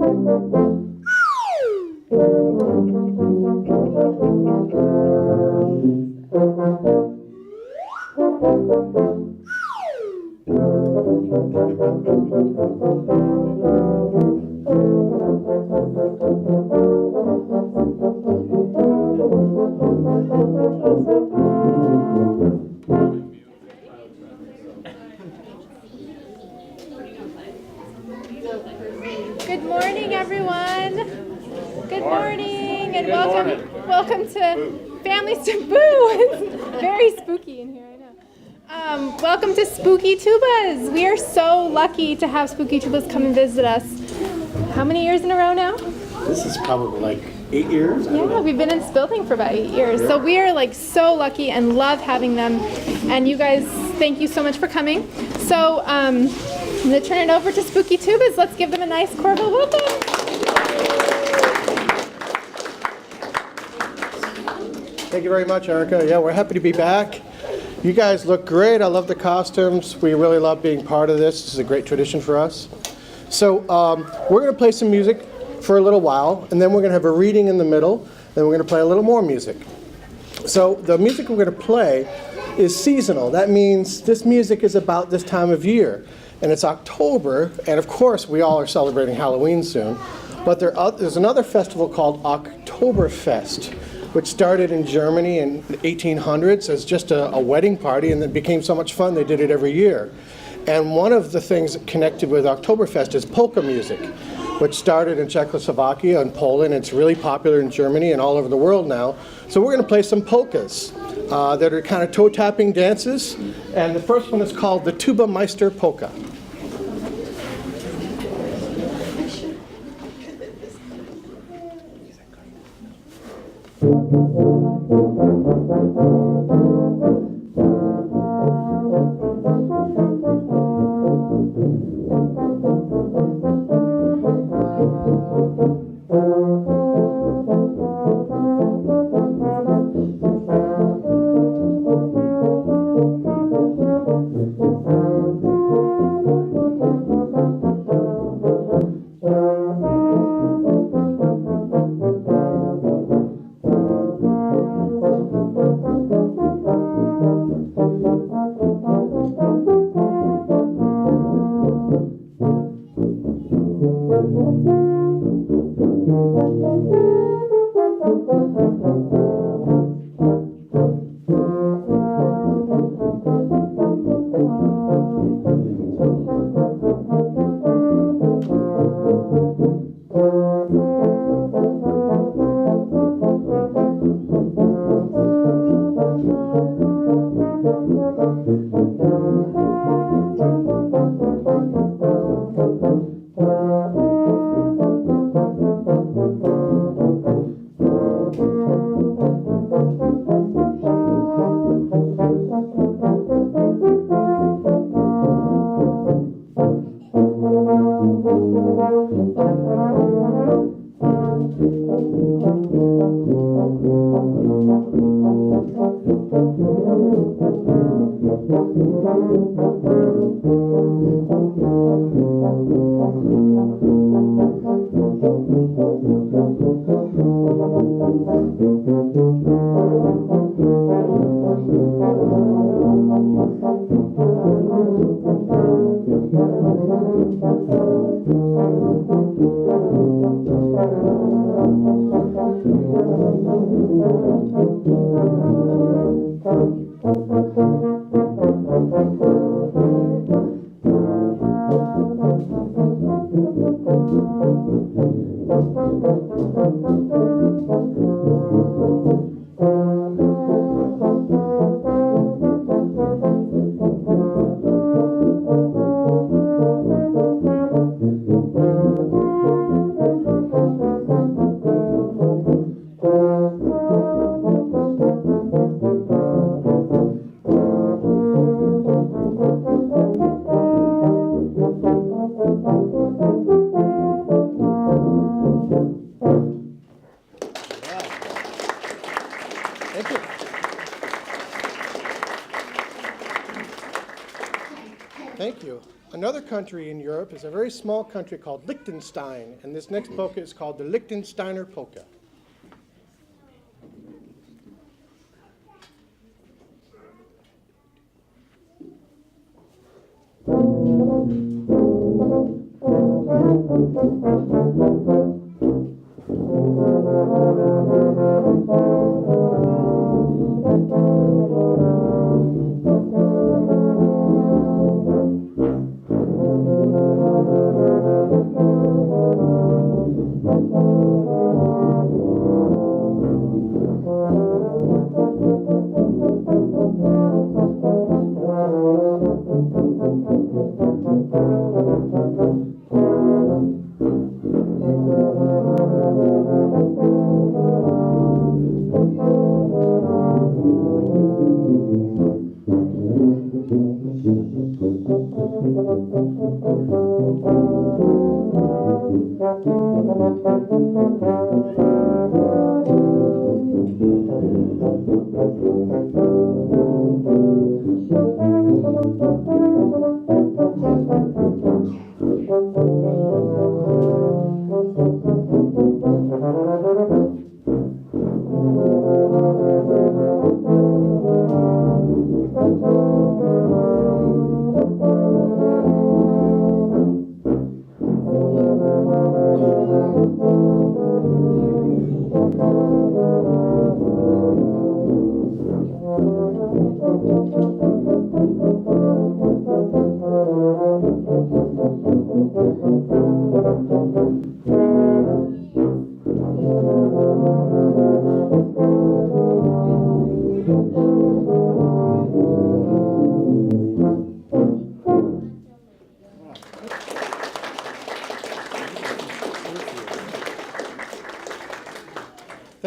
Good morning, everyone. Good morning, and welcome to Family Storytime. It's very spooky in here, I know. Welcome to Spooky Tubas. We are so lucky to have Spooky Tubas come and visit us. How many years in a row now? This is probably like 8 years. Yeah, we've been in this building for about 8 years. So we are like so lucky and love having them. And you guys, thank you so much for coming. So I'm going to turn it over to Spooky Tubas. Let's give them a nice Coralville welcome. Thank you very much, Erika. Yeah, we're happy to be back. You guys look great. I love the costumes. We really love being part of this. This is a great tradition for us. So we're going to play some music for a little while, and then we're going to have a reading in the middle, then we're going to play a little more music. So the music we're going to play is seasonal. That means this music is about this time of year, and it's October, and of course we all are celebrating Halloween soon, but there's another festival called Oktoberfest, which started in Germany in the 1800s as just a wedding party, and then became so much fun they did it every year. And one of the things connected with Oktoberfest is polka music, which started in Czechoslovakia and Poland. It's really popular in Germany and all over the world now. So we're going to play some polkas that are kind of toe-tapping dances. And the first one is called the Tuba-Meister Polka. country in Europe is a very small country called Liechtenstein, and this next polka is called the Liechtensteiner polka.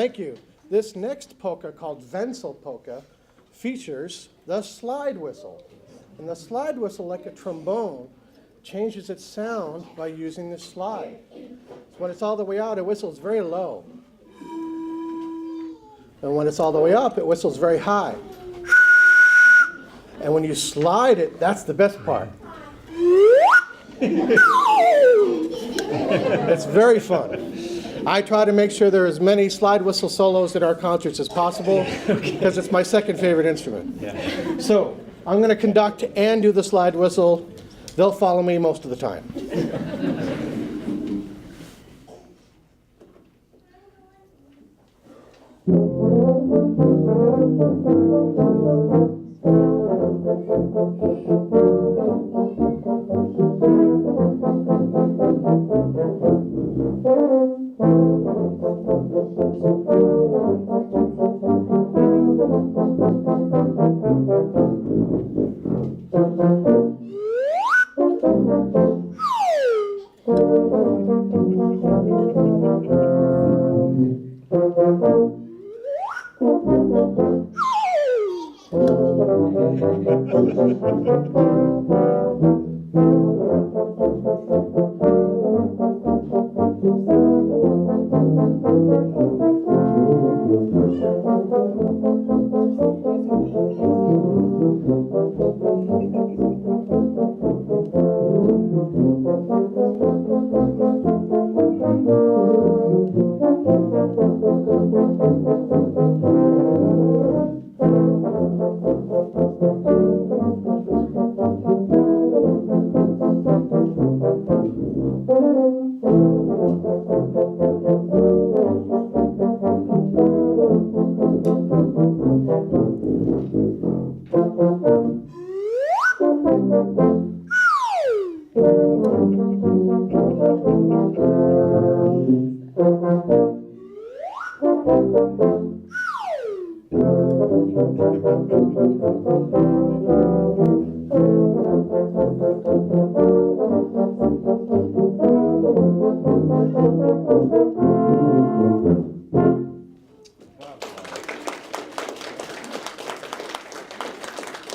Thank you. This next polka, called Wenzel polka, features the slide whistle. And the slide whistle, like a trombone, changes its sound by using the slide. So when it's all the way out, it whistles very low. And when it's all the way up, it whistles very high. And when you slide it, that's the best part. It's very fun. I try to make sure there are as many slide whistle solos at our concerts as possible because it's my second favorite instrument. Yeah. So I'm going to conduct and do the slide whistle. They'll follow me most of the time.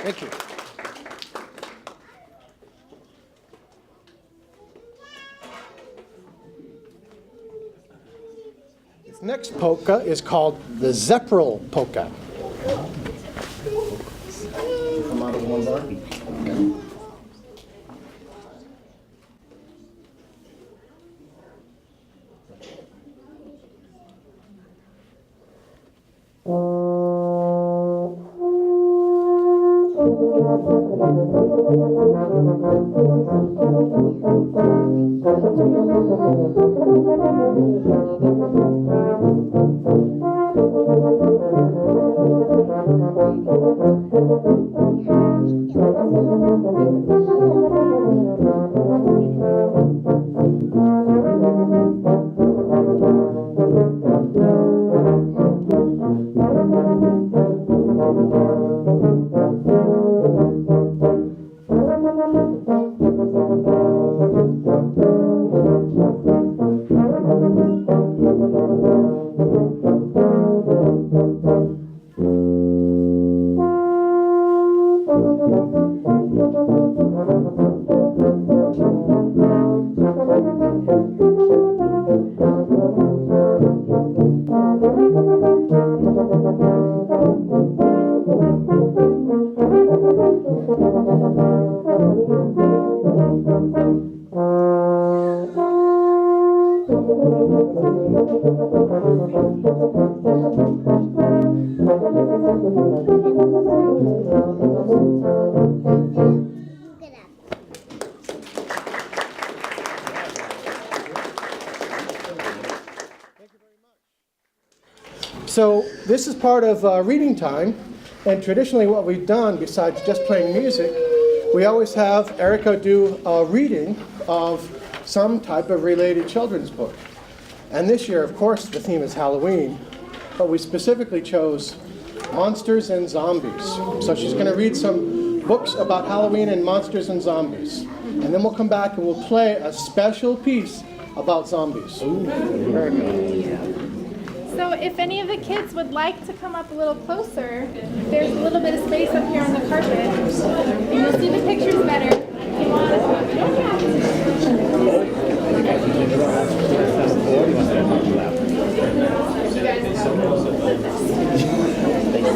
Thank you. This next polka is called the Zeppel polka. Come out of one bar. So this is part of reading time, and traditionally what we've done, besides just playing music, we always have Erika do a reading of some type of related children's book. And this year, of course, the theme is Halloween, but we specifically chose monsters and zombies. So she's going to read some books about Halloween and monsters and zombies. And then we'll come back and we'll play a special piece about zombies. Erika. So if any of the kids would like to come up a little closer, there's a little bit of space up here on the carpet. And you'll see the pictures better. If you want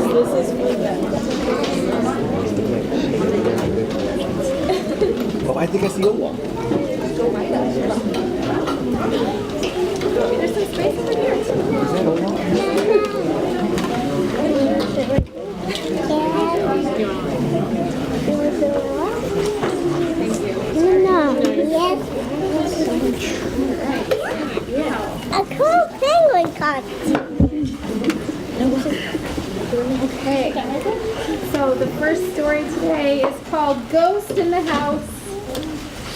This is for them. Oh, I think I see a wall. There's some space over here. A cool penguin costume. Okay, so the first story today is called Ghost in the House,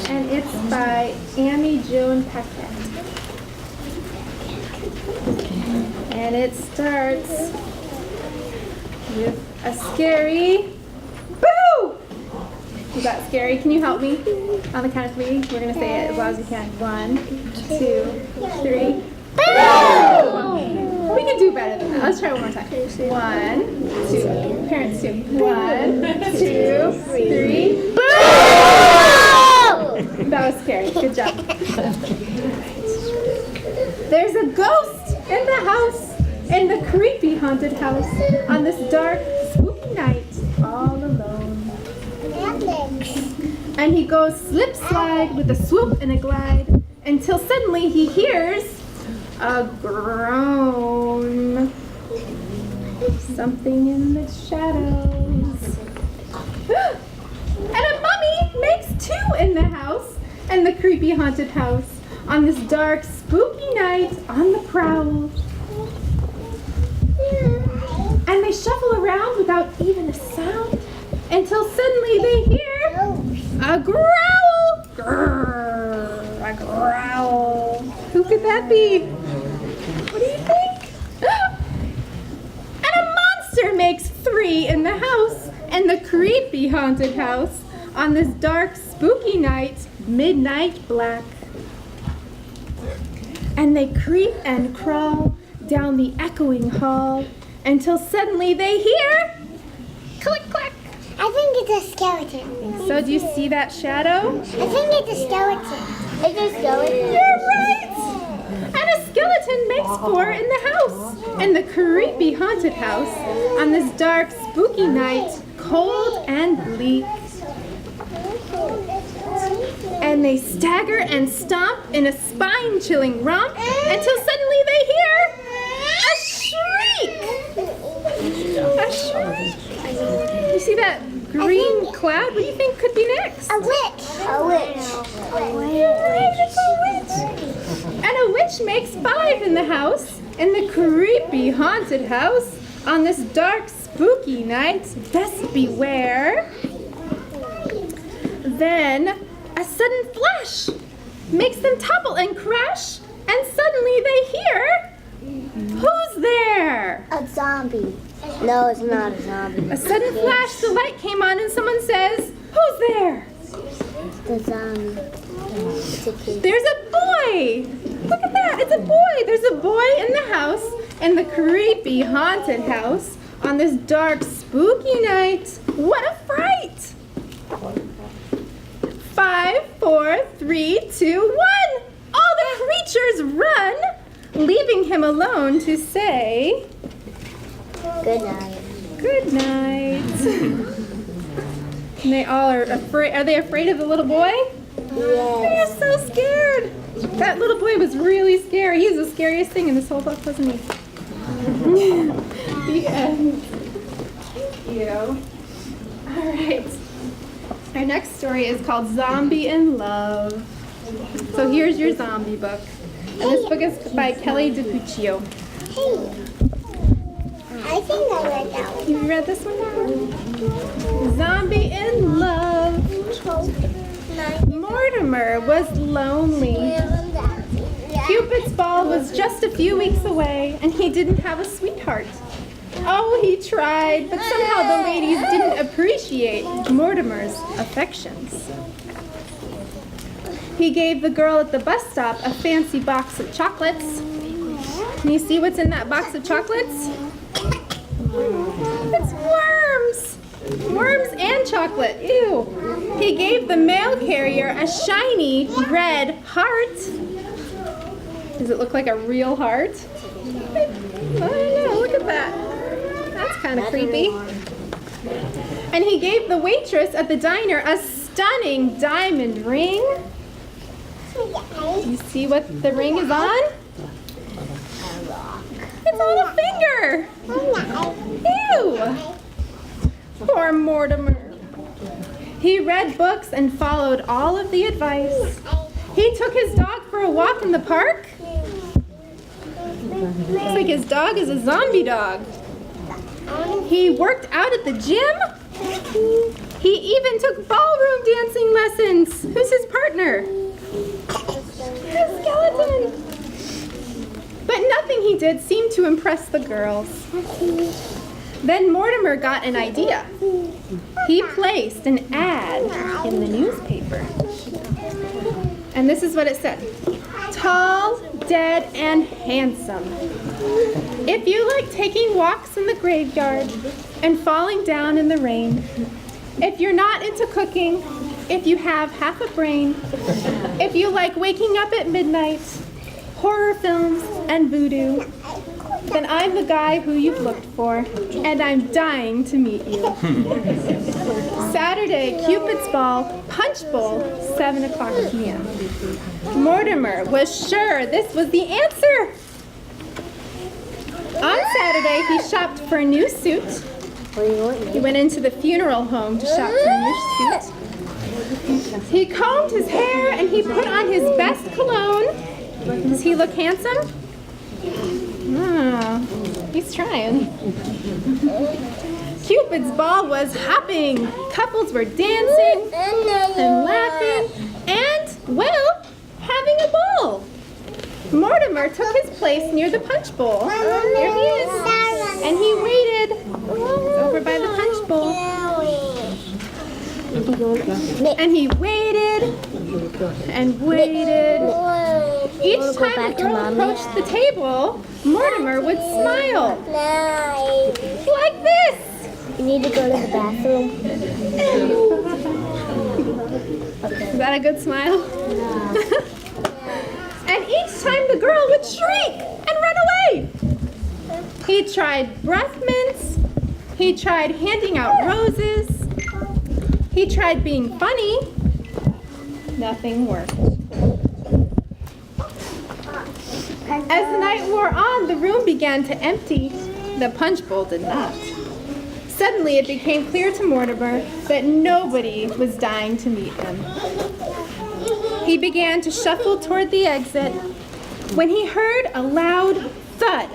and it's by Amy Joan Paquette. And it starts with a scary boo! You got scary? Can you help me? On the count of three, we're going to say it as loud as we can. 1, 2, 3. Boo! We can do better than that. Let's try one more time. 1, 2. Parents too. 1, 2, 3. Boo! That was scary. Good job. There's a ghost in the house, in the creepy haunted house, on this dark, spooky night, all alone. And he goes slip slide with a swoop and a glide, until suddenly he hears a groan. Something in the shadows. And a mummy makes two in the house, in the creepy haunted house, on this dark, spooky night, on the prowl. And they shuffle around without even a sound, until suddenly they hear a growl. Grrr, a growl. Who could that be? What do you think? And a monster makes three in the house, in the creepy haunted house, on this dark, spooky night, midnight black. And they creep and crawl down the echoing hall, until suddenly they hear click clack. I think it's a skeleton. So do you see that shadow? I think it's a skeleton. It's a skeleton? You're right! And a skeleton makes four in the house, in the creepy haunted house, on this dark, spooky night, cold and bleak. And they stagger and stomp in a spine-chilling romp, until suddenly they hear a shriek! A shriek! You see that green cloud. What do you think could be next? A witch. A witch. Right, it's a witch. And a witch makes 5 in the house, in the creepy haunted house, on this dark, spooky night. Best beware. Then a sudden flash makes them topple and crash, and suddenly they hear, who's there? A zombie. No, it's not a zombie. A sudden flash, the light came on, and someone says, who's there? The zombie. It's a kid. There's a boy! Look at that, it's a boy! There's a boy in the house, in the creepy haunted house, on this dark, spooky night. What a fright! 5, 4, 3, 2, 1! All the creatures run, leaving him alone to say, Good night. good night. And they all are afraid. Are they afraid of the little boy? They're Yes. so scared. That little boy was really scary. He's the scariest thing in this whole book, wasn't he? The end. Thank you. All right. Our next story is called Zombie in Love. So here's your zombie book. And this book is by Kelly DiPuccio. Hey. I think I read that one. You read this one? Zombie in Love. Mortimer was lonely. Cupid's ball was just a few weeks away, and he didn't have a sweetheart. Oh, he tried, but somehow the ladies didn't appreciate Mortimer's affections. He gave the girl at the bus stop a fancy box of chocolates. Can you see what's in that box of chocolates? It's worms! Worms and chocolate, ew. He gave the mail carrier a shiny red heart. Does it look like a real heart? I don't know, look at that. That's kind of creepy. And he gave the waitress at the diner a stunning diamond ring. You see what the ring is on? It's on a finger. Ew. Poor Mortimer. He read books and followed all of the advice. He took his dog for a walk in the park. Looks like his dog is a zombie dog. He worked out at the gym. He even took ballroom dancing lessons. Who's his partner? A skeleton. But nothing he did seemed to impress the girls. Then Mortimer got an idea. He placed an ad in the newspaper. And this is what it said. Tall, dead, and handsome. If you like taking walks in the graveyard and falling down in the rain, if you're not into cooking, if you have half a brain, if you like waking up at midnight, horror films, and voodoo, then I'm the guy who you've looked for, and I'm dying to meet you. Saturday, Cupid's Ball, Punch Bowl, 7 o'clock p.m. Mortimer was sure this was the answer. On Saturday, he shopped for a new suit. He went into the funeral home to shop for a new suit. He combed his hair and he put on his best cologne. Does he look handsome? Oh, he's trying. Cupid's ball was hopping. Couples were dancing and laughing and, well, having a ball. Mortimer took his place near the punch bowl. There he is. And he waited over by the punch bowl. And he waited and waited. Each time the girl approached the table, Mortimer would smile. Like this. You need to go to the bathroom. Is that a good smile? And each time the girl would shriek and run away. He tried breath mints. He tried handing out roses. He tried being funny. Nothing worked. As the night wore on, the room began to empty. The punch bowl did not. So Suddenly it became clear to Mortimer that nobody was dying to meet him. He began to shuffle toward the exit when he heard a loud thud.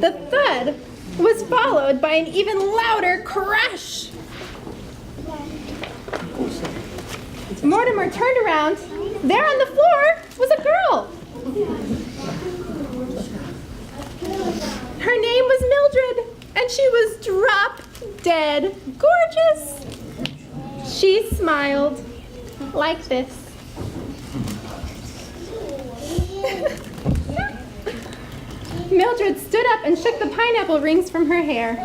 The thud was followed by an even louder crash. Mortimer turned around. There on the floor was a girl. Her name was Mildred, and she was drop dead gorgeous. She smiled like this. Mildred stood up and shook the pineapple rings from her hair.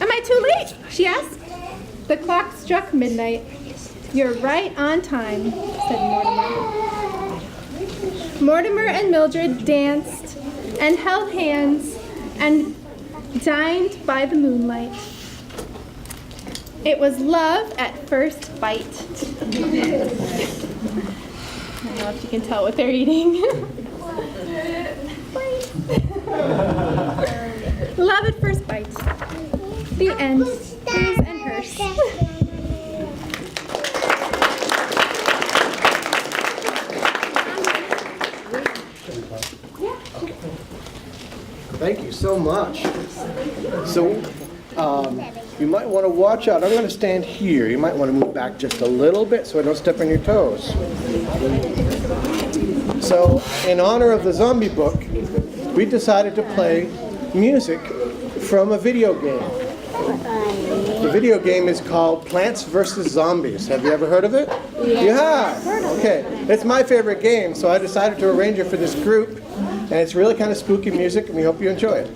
Am I too late? She asked. The clock struck midnight. You're right on time, said Mortimer. Mortimer and Mildred danced and held hands and dined by the moonlight. It was love at first bite. I don't know if you can tell what they're eating. Love at first bite. The end. His and hers. Thank you so much. So, you might want to watch out. I'm going to stand here. You might want to move back just a little bit so I don't step on your toes. So, in honor of the zombie book, we decided to play music from a video game. The video game is called Plants vs. Zombies. Have you ever heard of it? Yeah. You have? Okay. It's my favorite game, so I decided to arrange it for this group. And it's really kind of spooky music, and we hope you enjoy it.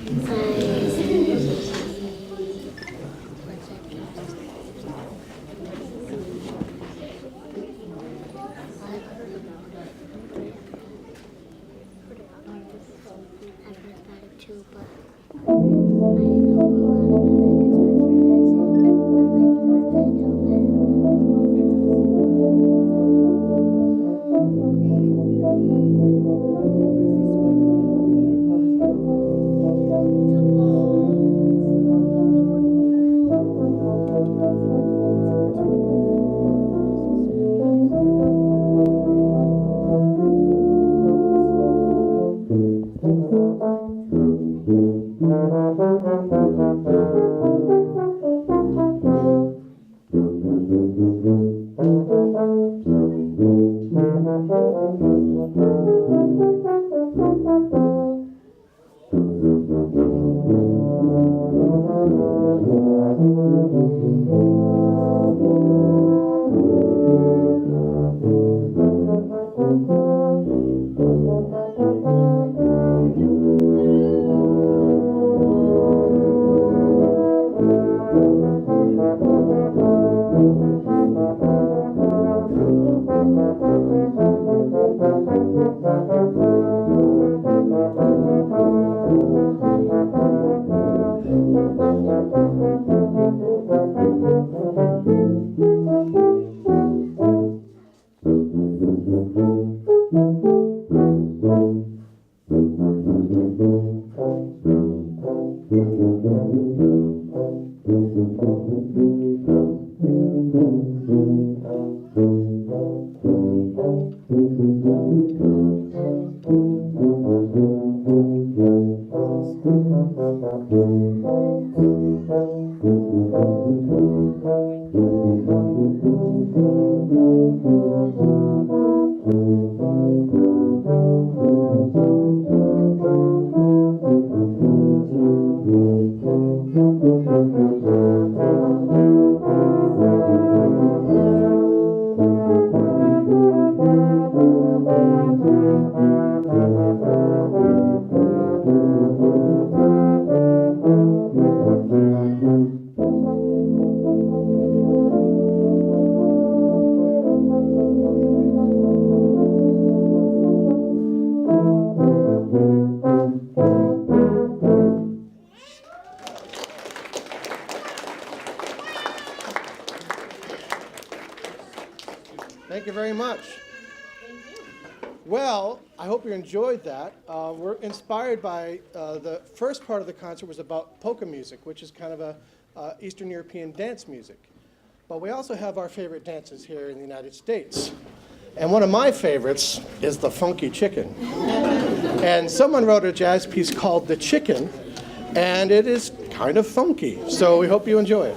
Thank you very much. Well, I hope you enjoyed that. We're inspired by the first part of the concert was about polka music, which is kind of a Eastern European dance music. But we also have our favorite dances here in the United States. And one of my favorites is the funky chicken. And someone wrote a jazz piece called The Chicken, and it is kind of funky. So we hope you enjoy it.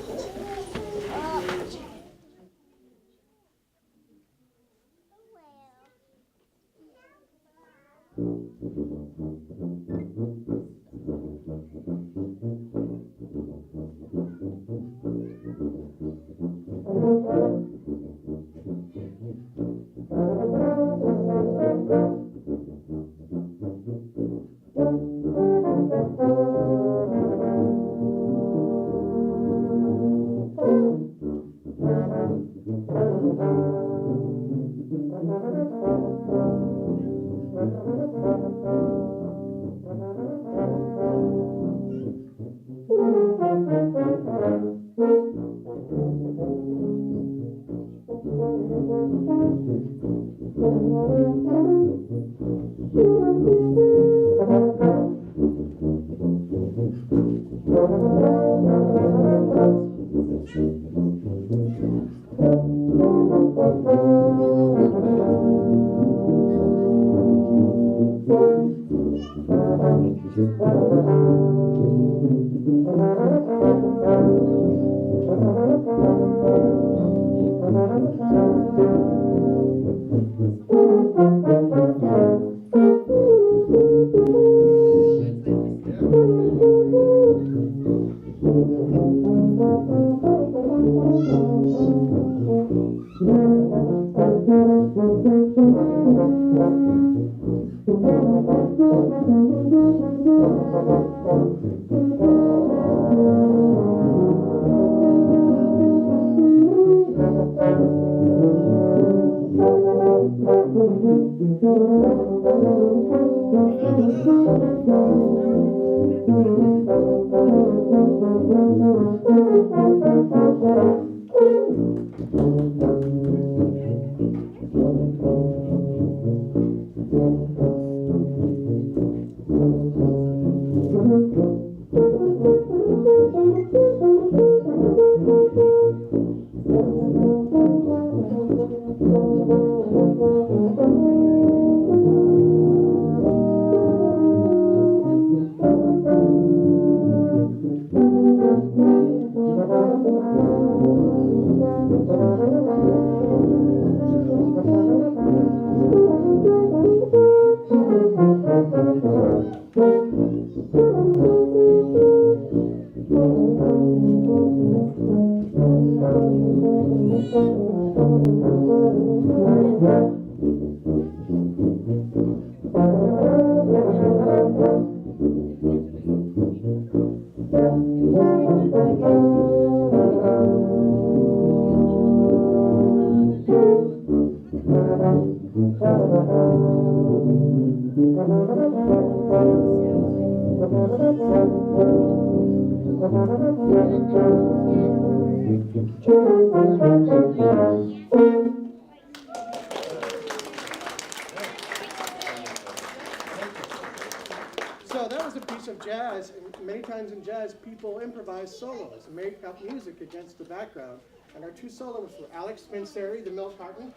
So that was a piece of jazz, and many times in jazz, people improvise solos and make up music against the background. And our two soloists were Alex Manseri, the milk carton,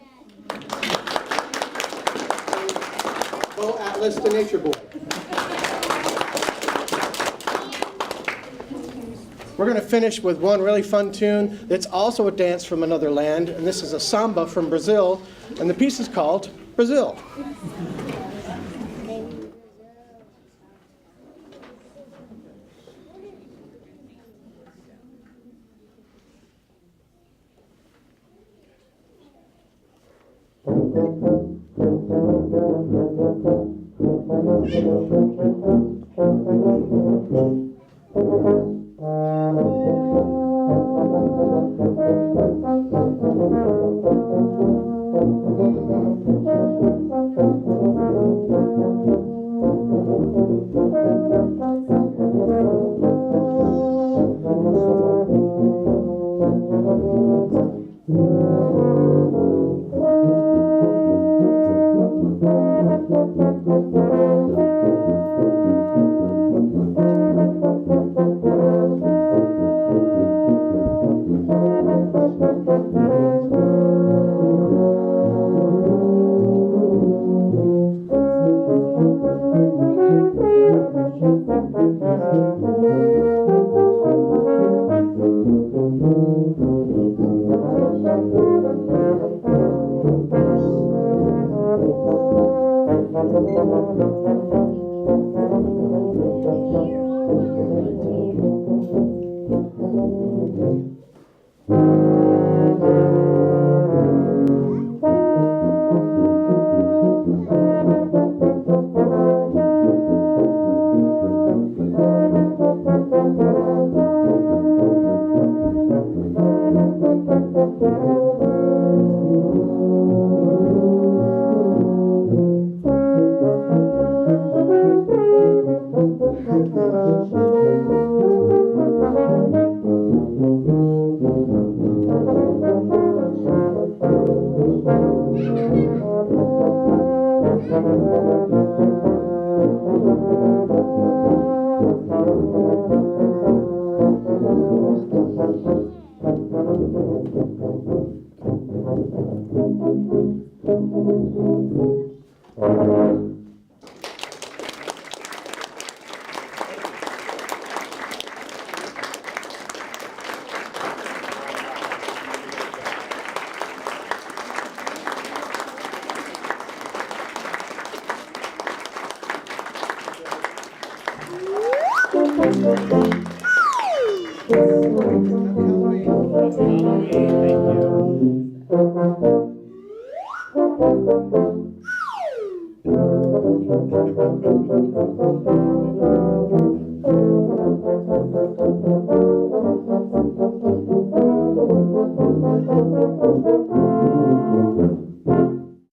and Bo Atlas, the nature boy. We're going to finish with one really fun tune that's also a dance from another land, and this is a samba from Brazil, and the piece is called Brazil.